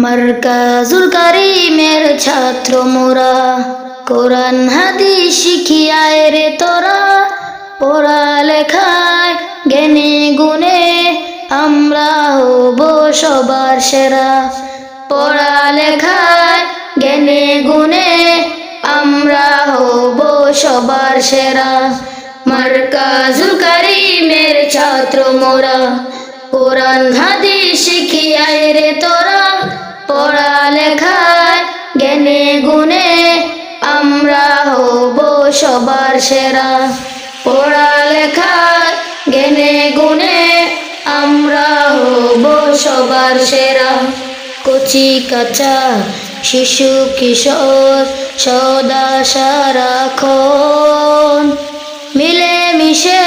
মারকাজুল কারিমের ছাত্র মোরা, কোরআন হাদিস শিখিয়ায় রে তোরা। পড়ালেখায় জ্ঞানে গুণে আমরা হব সবার সেরা। পড়ালেখায় জ্ঞানে গুণে আমরা হব সবার সেরা। মারকাজুল কারিমের ছাত্র মোরা, কোরআন হাদিস শিখিয়ায় রে তোরা। পড়ালেখায় জ্ঞানে গুণে আমরা হব সবার সেরা। পড়ালেখায় জ্ঞানে গুণে আমরা হব সবার সেরা। কচি কাঁচা শিশু কিশোর সদা সারাক্ষণ মিলে মিশে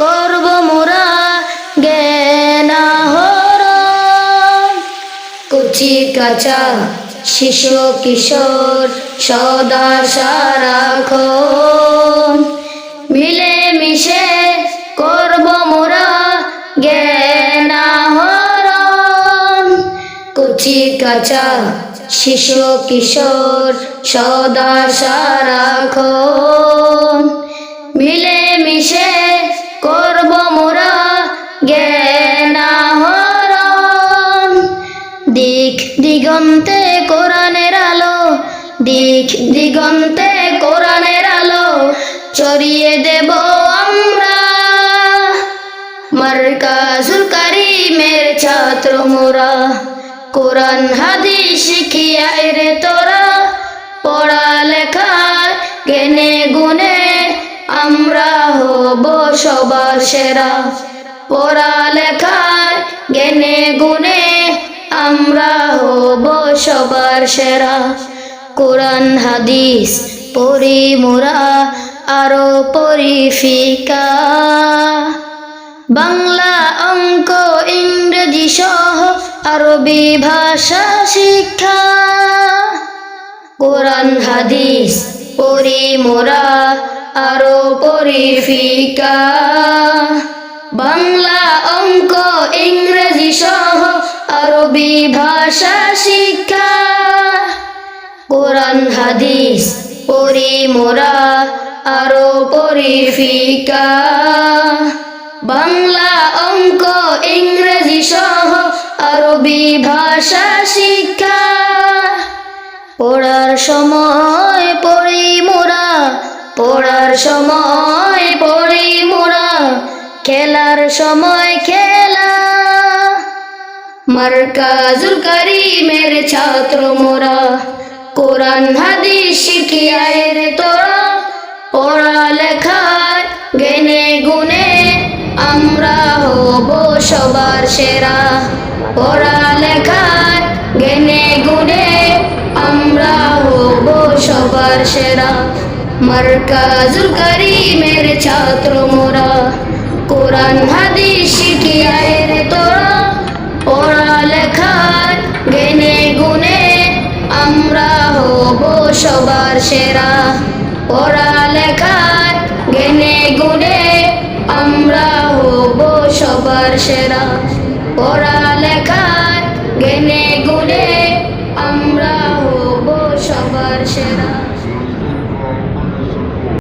করব মোরা জ্ঞান আহরণ। কচি কাঁচা শিশু কিশোর সদা সারাক্ষণ মিলে মিশে করব মোরা জ্ঞান আহরণ। কচি কাঁচা শিশু কিশোর সদা সারাক্ষণ মিলে মিশে করব মোরা জ্ঞান আহরণ। দিক দিগন্তে কোরআনের আলো, দিক দিগন্তে কোরআনের আলো ছড়িয়ে দেব আমরা। মারকাজুল কারিমের ছাত্র মোরা, কোরআন হাদিস শিখিয়ায় রে তোরা। পড়ালেখায় জ্ঞানে গুণে আমরা হব সবার সেরা। পড়ালেখায় জ্ঞানে গুণে আমরা হব সবার সেরা। কোরআন হাদিস পড়ি মোরা আরো পড়ি ফিকা। বাংলা অঙ্ক ইংরেজি সহ আরবি ভাষা শিক্ষা। কোরআন হাদিস পড়ি মোরা আরো পড়ি ফিকা। বাংলা অঙ্ক ইংরেজি সহ আরবি ভাষা শিক্ষা। কোরআন হাদিস পড়ি মোরা আরো পড়ি ফিকা। বাংলা অঙ্ক ইংরেজি সহ আরবি ভাষা শিক্ষা। পড়ার সময় পড়ি মোরা, পড়ার সময় পড়ি মোরা, খেলার সময় খেলা। মারকাজুল কারিমের ছাত্র মোরা, কোরআন হাদিস শিখিয়ায় রে তোরা। পড়ালেখায় জ্ঞানে গুণে আমরা হব সবার সেরা। পড়ালেখায় জ্ঞানে গুণে আমরা হব সবার সেরা। মারকাজুল কারিমের ছাত্র মোরা, কোরআন হাদিস শিখিয়ায় রে তোরা। পড়ালেখায় জ্ঞানে গুণে আমরা হব সবার সেরা। পড়ালেখায় জ্ঞানে গুণে আমরা হব সবার সেরা। পড়ালেখায় জ্ঞানে গুণে আমরা হব সবার সেরা।